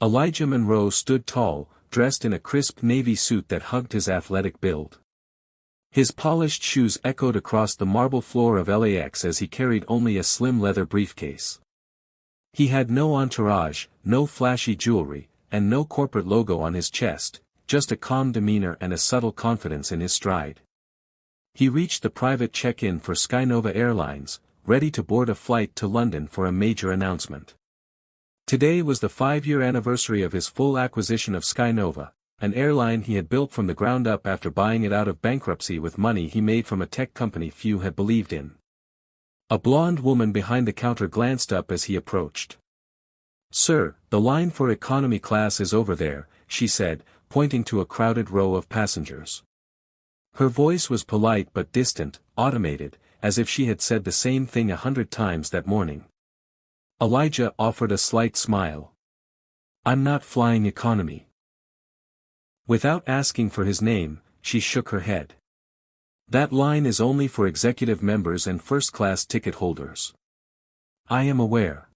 Elijah Monroe stood tall, dressed in a crisp navy suit that hugged his athletic build. His polished shoes echoed across the marble floor of LAX as he carried only a slim leather briefcase. He had no entourage, no flashy jewelry, and no corporate logo on his chest, just a calm demeanor and a subtle confidence in his stride. He reached the private check-in for SkyNova Airlines, ready to board a flight to London for a major announcement. Today was the 5-year anniversary of his full acquisition of SkyNova, an airline he had built from the ground up after buying it out of bankruptcy with money he made from a tech company few had believed in. A blonde woman behind the counter glanced up as he approached. "Sir, the line for economy class is over there," she said, pointing to a crowded row of passengers. Her voice was polite but distant, automated, as if she had said the same thing 100 times that morning. Elijah offered a slight smile. "I'm not flying economy." Without asking for his name, she shook her head. "That line is only for executive members and first-class ticket holders." "I am aware.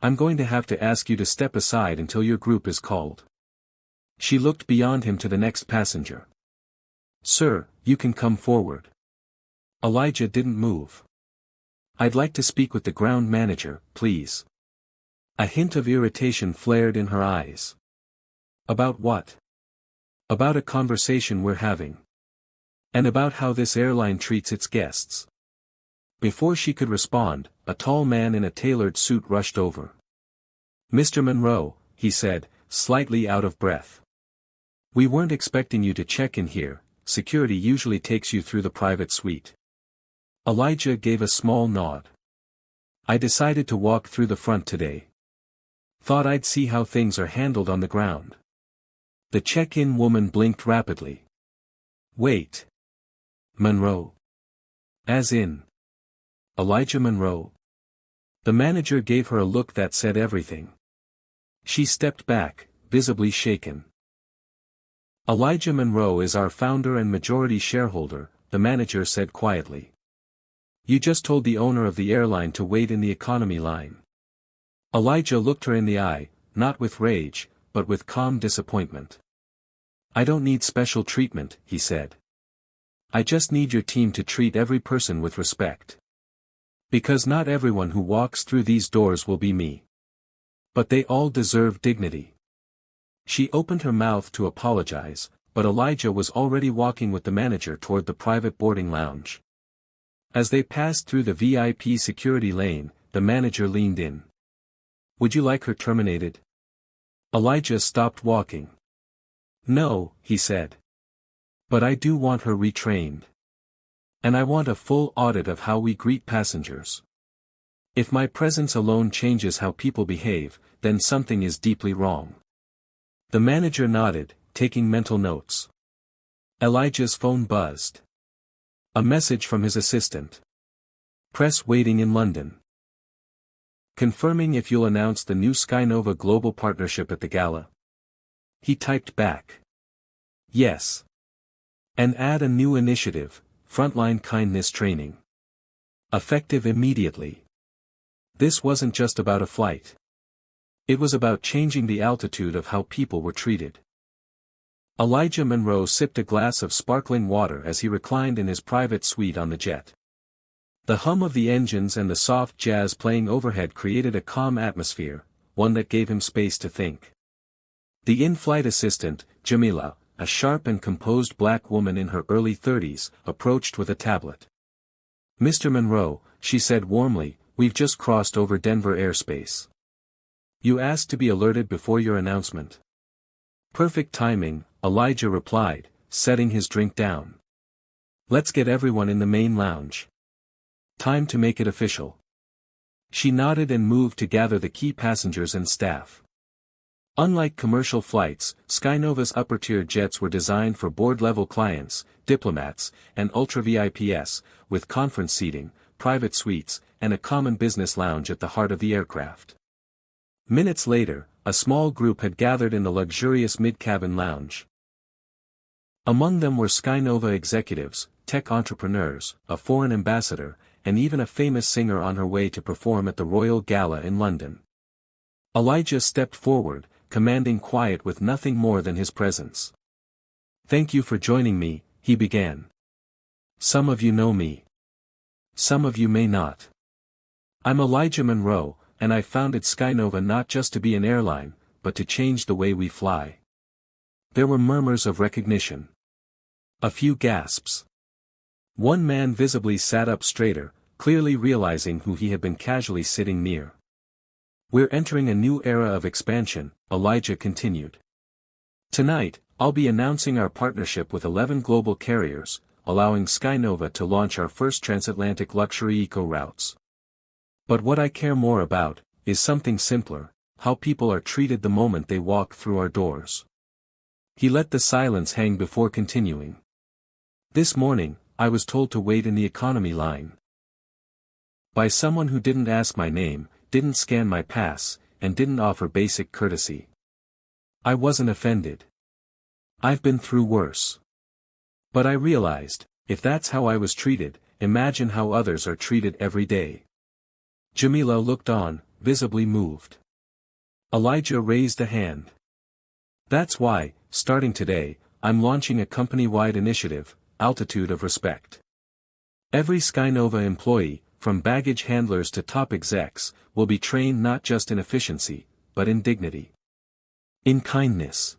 I'm going to have to ask you to step aside until your group is called." She looked beyond him to the next passenger. "Sir, you can come forward." Elijah didn't move. "I'd like to speak with the ground manager, please." A hint of irritation flared in her eyes. "About what?" "About a conversation we're having. And about how this airline treats its guests." Before she could respond, a tall man in a tailored suit rushed over. "Mr. Monroe," he said, slightly out of breath. "We weren't expecting you to check in here, security usually takes you through the private suite." Elijah gave a small nod. "I decided to walk through the front today. Thought I'd see how things are handled on the ground." The check-in woman blinked rapidly. "Wait. Monroe? As in? Elijah Monroe?" The manager gave her a look that said everything. She stepped back, visibly shaken. "Elijah Monroe is our founder and majority shareholder," the manager said quietly. "You just told the owner of the airline to wait in the economy line." Elijah looked her in the eye, not with rage, but with calm disappointment. "I don't need special treatment," he said. "I just need your team to treat every person with respect. Because not everyone who walks through these doors will be me. But they all deserve dignity." She opened her mouth to apologize, but Elijah was already walking with the manager toward the private boarding lounge. As they passed through the VIP security lane, the manager leaned in. "Would you like her terminated?" Elijah stopped walking. "No," he said. "But I do want her retrained. And I want a full audit of how we greet passengers. If my presence alone changes how people behave, then something is deeply wrong." The manager nodded, taking mental notes. Elijah's phone buzzed. A message from his assistant. "Press waiting in London. Confirming if you'll announce the new SkyNova global partnership at the gala." He typed back. "Yes. And add a new initiative, frontline kindness training. Effective immediately." This wasn't just about a flight. It was about changing the altitude of how people were treated. Elijah Monroe sipped a glass of sparkling water as he reclined in his private suite on the jet. The hum of the engines and the soft jazz playing overhead created a calm atmosphere, one that gave him space to think. The in-flight assistant, Jamila, a sharp and composed black woman in her early 30s, approached with a tablet. "Mr. Monroe," she said warmly, "we've just crossed over Denver airspace. You asked to be alerted before your announcement." "Perfect timing," Elijah replied, setting his drink down. "Let's get everyone in the main lounge. Time to make it official." She nodded and moved to gather the key passengers and staff. Unlike commercial flights, SkyNova's upper-tier jets were designed for board-level clients, diplomats, and ultra-VIPs, with conference seating, private suites, and a common business lounge at the heart of the aircraft. Minutes later, a small group had gathered in the luxurious mid-cabin lounge. Among them were SkyNova executives, tech entrepreneurs, a foreign ambassador, and even a famous singer on her way to perform at the Royal Gala in London. Elijah stepped forward, commanding quiet with nothing more than his presence. "Thank you for joining me," he began. "Some of you know me. Some of you may not. I'm Elijah Monroe, and I founded SkyNova not just to be an airline, but to change the way we fly." There were murmurs of recognition. A few gasps. One man visibly sat up straighter, clearly realizing who he had been casually sitting near. "We're entering a new era of expansion," Elijah continued. "Tonight, I'll be announcing our partnership with 11 global carriers, allowing SkyNova to launch our first transatlantic luxury eco routes. But what I care more about is something simpler: how people are treated the moment they walk through our doors." He let the silence hang before continuing. "This morning, I was told to wait in the economy line. By someone who didn't ask my name, didn't scan my pass, and didn't offer basic courtesy. I wasn't offended. I've been through worse. But I realized, if that's how I was treated, imagine how others are treated every day." Jamila looked on, visibly moved. Elijah raised a hand. "That's why, starting today, I'm launching a company-wide initiative, Altitude of Respect. Every SkyNova employee, from baggage handlers to top execs, will be trained not just in efficiency, but in dignity. In kindness.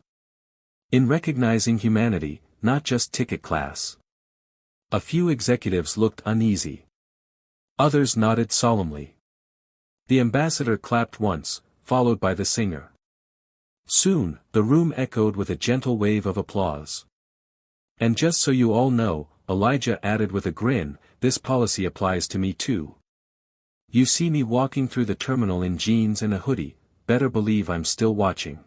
In recognizing humanity, not just ticket class." A few executives looked uneasy. Others nodded solemnly. The ambassador clapped once, followed by the singer. Soon, the room echoed with a gentle wave of applause. "And just so you all know," Elijah added with a grin, "this policy applies to me too. You see me walking through the terminal in jeans and a hoodie, better believe I'm still watching."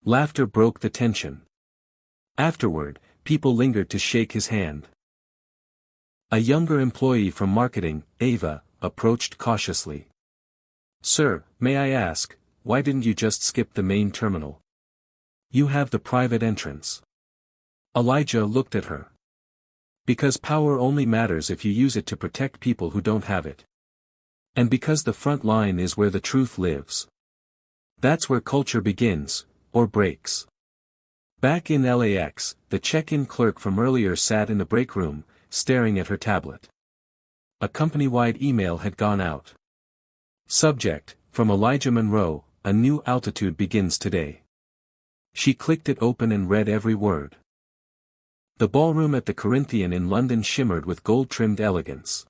Laughter broke the tension. Afterward, people lingered to shake his hand. A younger employee from marketing, Ava, approached cautiously. "Sir, may I ask, why didn't you just skip the main terminal? You have the private entrance." Elijah looked at her. "Because power only matters if you use it to protect people who don't have it. And because the front line is where the truth lives. That's where culture begins, or breaks." Back in LAX, the check-in clerk from earlier sat in the break room, staring at her tablet. A company-wide email had gone out. Subject, from Elijah Monroe, "A new altitude begins today." She clicked it open and read every word. The ballroom at the Corinthian in London shimmered with gold-trimmed elegance.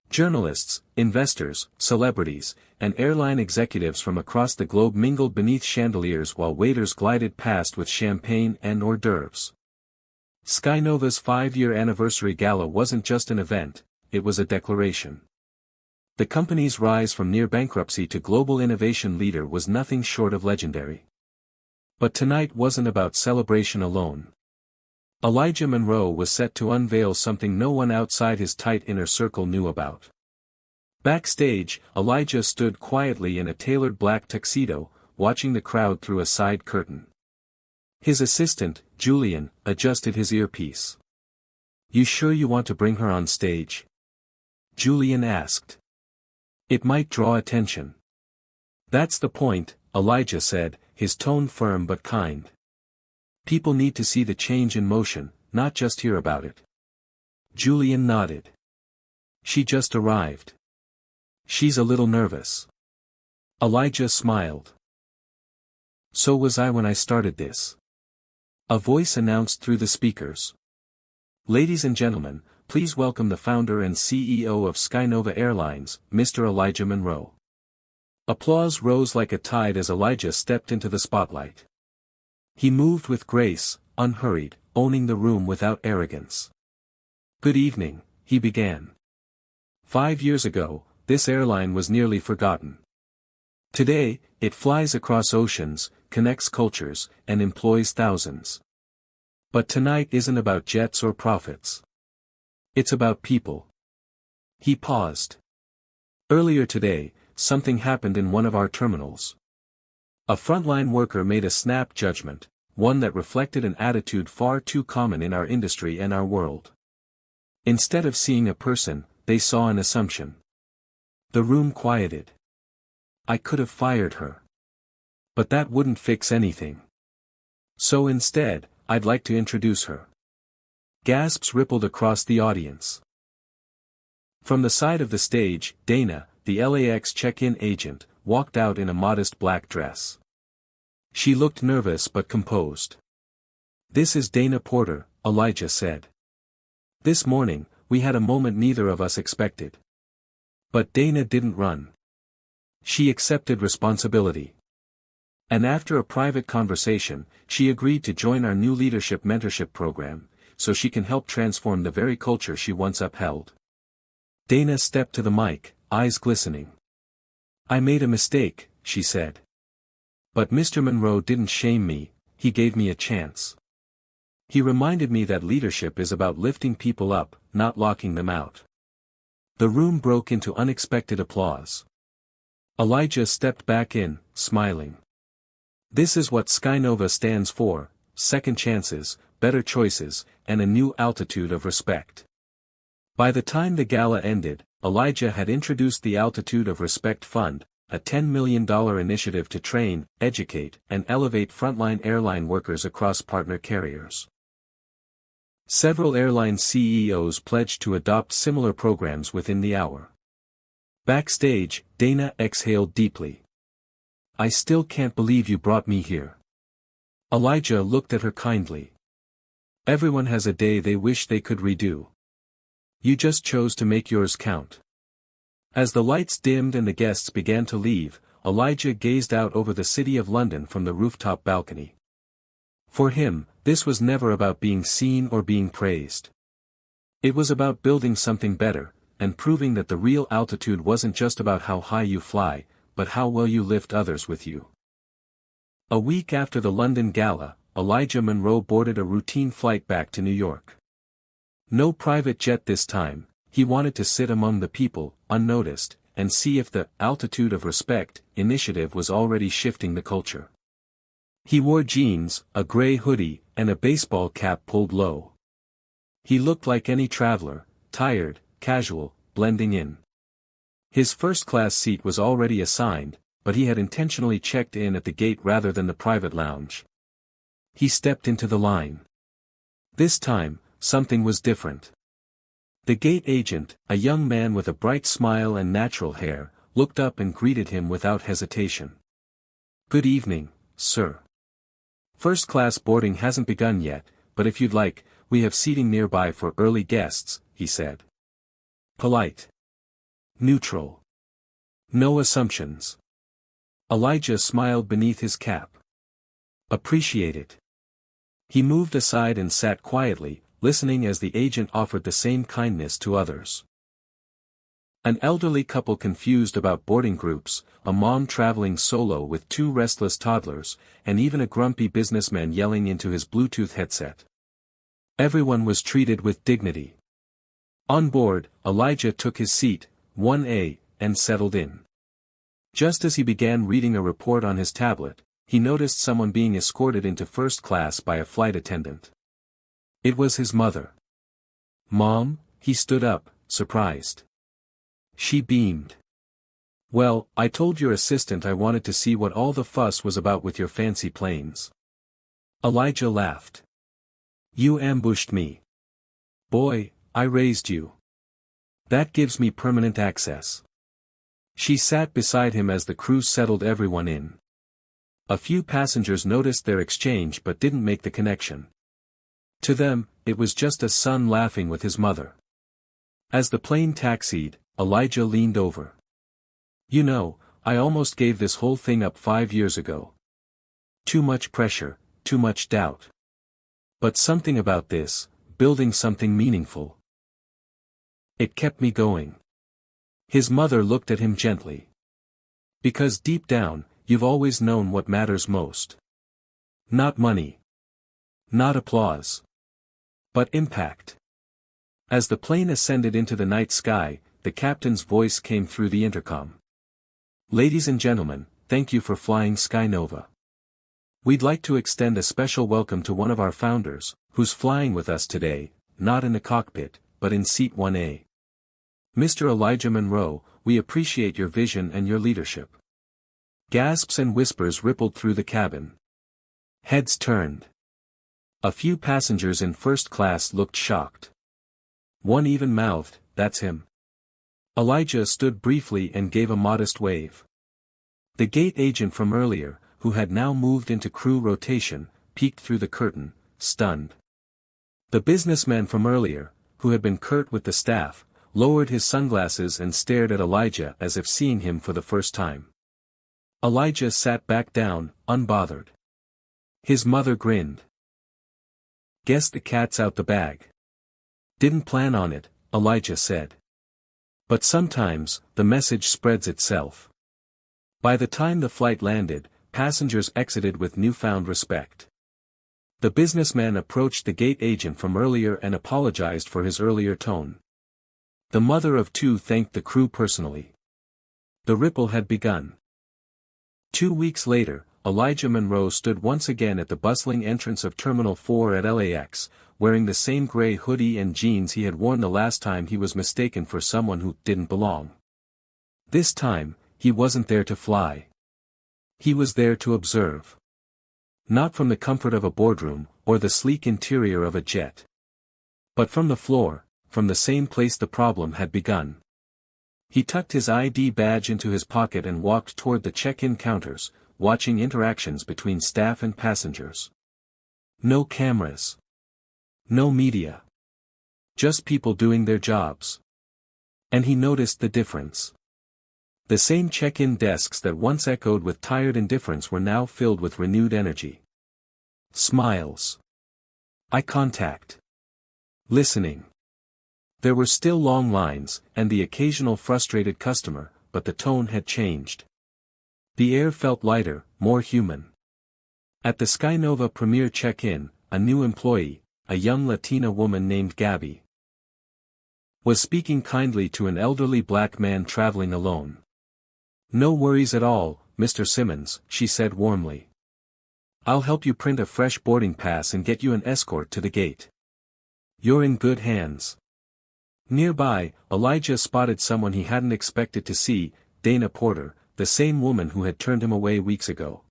Journalists, investors, celebrities, and airline executives from across the globe mingled beneath chandeliers while waiters glided past with champagne and hors d'oeuvres. SkyNova's 5-year anniversary gala wasn't just an event, it was a declaration. The company's rise from near bankruptcy to global innovation leader was nothing short of legendary. But tonight wasn't about celebration alone. Elijah Monroe was set to unveil something no one outside his tight inner circle knew about. Backstage, Elijah stood quietly in a tailored black tuxedo, watching the crowd through a side curtain. His assistant, Julian, adjusted his earpiece. "You sure you want to bring her on stage?" Julian asked. "It might draw attention." "That's the point," Elijah said, his tone firm but kind. "People need to see the change in motion, not just hear about it." Julian nodded. "She just arrived. She's a little nervous." Elijah smiled. "So was I when I started this." A voice announced through the speakers. "Ladies and gentlemen, please welcome the founder and CEO of SkyNova Airlines, Mr. Elijah Monroe." Applause rose like a tide as Elijah stepped into the spotlight. He moved with grace, unhurried, owning the room without arrogance. "Good evening," he began. 5 years ago, this airline was nearly forgotten. Today, it flies across oceans, connects cultures, and employs thousands. But tonight isn't about jets or profits. It's about people." He paused. "Earlier today, something happened in one of our terminals. A frontline worker made a snap judgment, one that reflected an attitude far too common in our industry and our world. Instead of seeing a person, they saw an assumption." The room quieted. "I could have fired her. But that wouldn't fix anything. So instead, I'd like to introduce her. Gasps rippled across the audience. From the side of the stage, Dana, the LAX check-in agent, walked out in a modest black dress. She looked nervous but composed. "This is Dana Porter," Elijah said. "This morning, we had a moment neither of us expected." But Dana didn't run. She accepted responsibility. And after a private conversation, she agreed to join our new leadership mentorship program, so she can help transform the very culture she once upheld. Dana stepped to the mic, eyes glistening. "I made a mistake," she said. "But Mr. Monroe didn't shame me, he gave me a chance. He reminded me that leadership is about lifting people up, not locking them out." The room broke into unexpected applause. Elijah stepped back in, smiling. "This is what SkyNova stands for: second chances, better choices, and a new altitude of respect." By the time the gala ended, Elijah had introduced the Altitude of Respect Fund, a $10 million initiative to train, educate, and elevate frontline airline workers across partner carriers. Several airline CEOs pledged to adopt similar programs within the hour. Backstage, Dana exhaled deeply. "I still can't believe you brought me here." Elijah looked at her kindly. "Everyone has a day they wish they could redo. You just chose to make yours count." As the lights dimmed and the guests began to leave, Elijah gazed out over the city of London from the rooftop balcony. For him, this was never about being seen or being praised. It was about building something better, and proving that the real altitude wasn't just about how high you fly, but how well you lift others with you. A week after the London Gala, Elijah Monroe boarded a routine flight back to New York. No private jet this time. He wanted to sit among the people, unnoticed, and see if the Altitude of Respect initiative was already shifting the culture. He wore jeans, a gray hoodie, and a baseball cap pulled low. He looked like any traveler, tired, casual, blending in. His first-class seat was already assigned, but he had intentionally checked in at the gate rather than the private lounge. He stepped into the line. This time, something was different. The gate agent, a young man with a bright smile and natural hair, looked up and greeted him without hesitation. "Good evening, sir. First-class boarding hasn't begun yet, but if you'd like, we have seating nearby for early guests," he said. Polite. Neutral. No assumptions. Elijah smiled beneath his cap. "Appreciate it." He moved aside and sat quietly, listening as the agent offered the same kindness to others. An elderly couple confused about boarding groups, a mom traveling solo with two restless toddlers, and even a grumpy businessman yelling into his Bluetooth headset. Everyone was treated with dignity. On board, Elijah took his seat, 1A, and settled in. Just as he began reading a report on his tablet, he noticed someone being escorted into first class by a flight attendant. It was his mother. "Mom?" He stood up, surprised. She beamed. "Well, I told your assistant I wanted to see what all the fuss was about with your fancy planes." Elijah laughed. "You ambushed me. Boy, I raised you. That gives me permanent access." She sat beside him as the crew settled everyone in. A few passengers noticed their exchange but didn't make the connection. To them, it was just a son laughing with his mother. As the plane taxied, Elijah leaned over. "You know, I almost gave this whole thing up 5 years ago. Too much pressure, too much doubt. But something about this, building something meaningful. It kept me going." His mother looked at him gently. "Because deep down, you've always known what matters most. Not money. Not applause. But impact." As the plane ascended into the night sky, the captain's voice came through the intercom. "Ladies and gentlemen, thank you for flying SkyNova. We'd like to extend a special welcome to one of our founders, who's flying with us today, not in the cockpit, but in seat 1A. Mr. Elijah Monroe, we appreciate your vision and your leadership. Gasps and whispers rippled through the cabin. Heads turned. A few passengers in first class looked shocked. One even mouthed, "That's him." Elijah stood briefly and gave a modest wave. The gate agent from earlier, who had now moved into crew rotation, peeked through the curtain, stunned. The businessman from earlier, who had been curt with the staff, lowered his sunglasses and stared at Elijah as if seeing him for the first time. Elijah sat back down, unbothered. His mother grinned. "Guess the cat's out the bag." "Didn't plan on it," Elijah said. But sometimes, the message spreads itself. By the time the flight landed, passengers exited with newfound respect. The businessman approached the gate agent from earlier and apologized for his earlier tone. The mother of two thanked the crew personally. The ripple had begun. 2 weeks later, Elijah Monroe stood once again at the bustling entrance of Terminal 4 at LAX, wearing the same gray hoodie and jeans he had worn the last time he was mistaken for someone who didn't belong. This time, he wasn't there to fly. He was there to observe. Not from the comfort of a boardroom, or the sleek interior of a jet. But from the floor, from the same place the problem had begun. He tucked his ID badge into his pocket and walked toward the check-in counters, watching interactions between staff and passengers. No cameras. No media. Just people doing their jobs. And he noticed the difference. The same check-in desks that once echoed with tired indifference were now filled with renewed energy. Smiles. Eye contact. Listening. There were still long lines, and the occasional frustrated customer, but the tone had changed. The air felt lighter, more human. At the SkyNova Premier check-in, a new employee, a young Latina woman named Gabby, was speaking kindly to an elderly black man traveling alone. "No worries at all, Mr. Simmons," she said warmly. "I'll help you print a fresh boarding pass and get you an escort to the gate. You're in good hands." Nearby, Elijah spotted someone he hadn't expected to see, Dana Porter, the same woman who had turned him away weeks ago.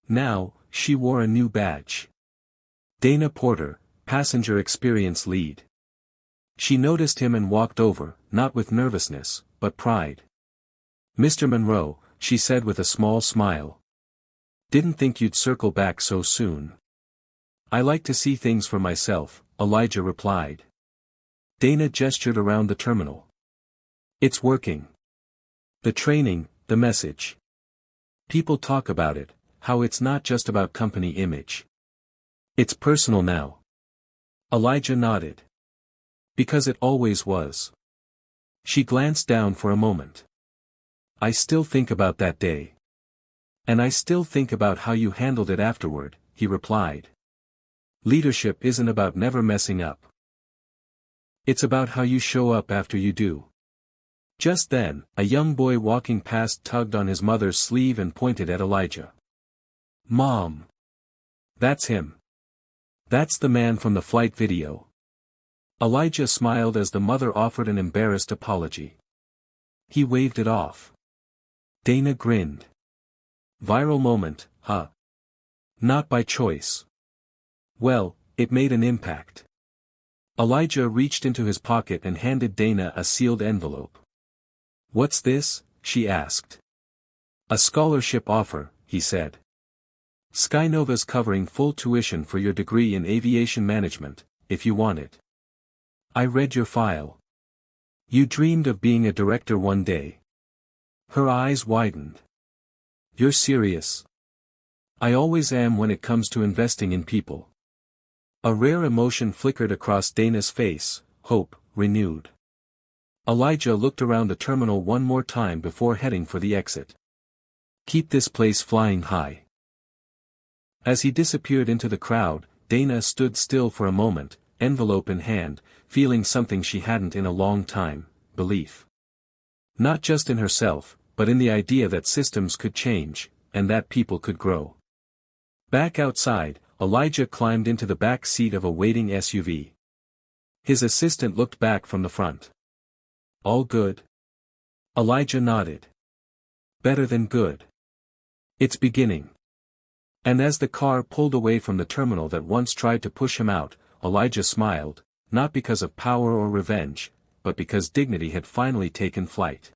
Now, she wore a new badge. Dana Porter, Passenger Experience Lead. She noticed him and walked over, not with nervousness, but pride. "Mr. Monroe," she said with a small smile. "Didn't think you'd circle back so soon." "I like to see things for myself," Elijah replied. Dana gestured around the terminal. "It's working. The training, the message. People talk about it, how it's not just about company image. It's personal now." Elijah nodded. "Because it always was." She glanced down for a moment. "I still think about that day. And I still think about how you handled it afterward," he replied. "Leadership isn't about never messing up. It's about how you show up after you do." Just then, a young boy walking past tugged on his mother's sleeve and pointed at Elijah. "Mom! That's him. That's the man from the flight video." Elijah smiled as the mother offered an embarrassed apology. He waved it off. Dana grinned. "Viral moment, huh? Not by choice." "Well, it made an impact." Elijah reached into his pocket and handed Dana a sealed envelope. "What's this?" she asked. "A scholarship offer," he said. "SkyNova's covering full tuition for your degree in aviation management, if you want it. I read your file. You dreamed of being a director one day." Her eyes widened. "You're serious?" "I always am when it comes to investing in people." A rare emotion flickered across Dana's face, hope, renewed. Elijah looked around the terminal one more time before heading for the exit. "Keep this place flying high." As he disappeared into the crowd, Dana stood still for a moment, envelope in hand, feeling something she hadn't in a long time, belief. Not just in herself, but in the idea that systems could change, and that people could grow. Back outside, Elijah climbed into the back seat of a waiting SUV. His assistant looked back from the front. "All good?" Elijah nodded. "Better than good." It's beginning. And as the car pulled away from the terminal that once tried to push him out, Elijah smiled, not because of power or revenge, but because dignity had finally taken flight.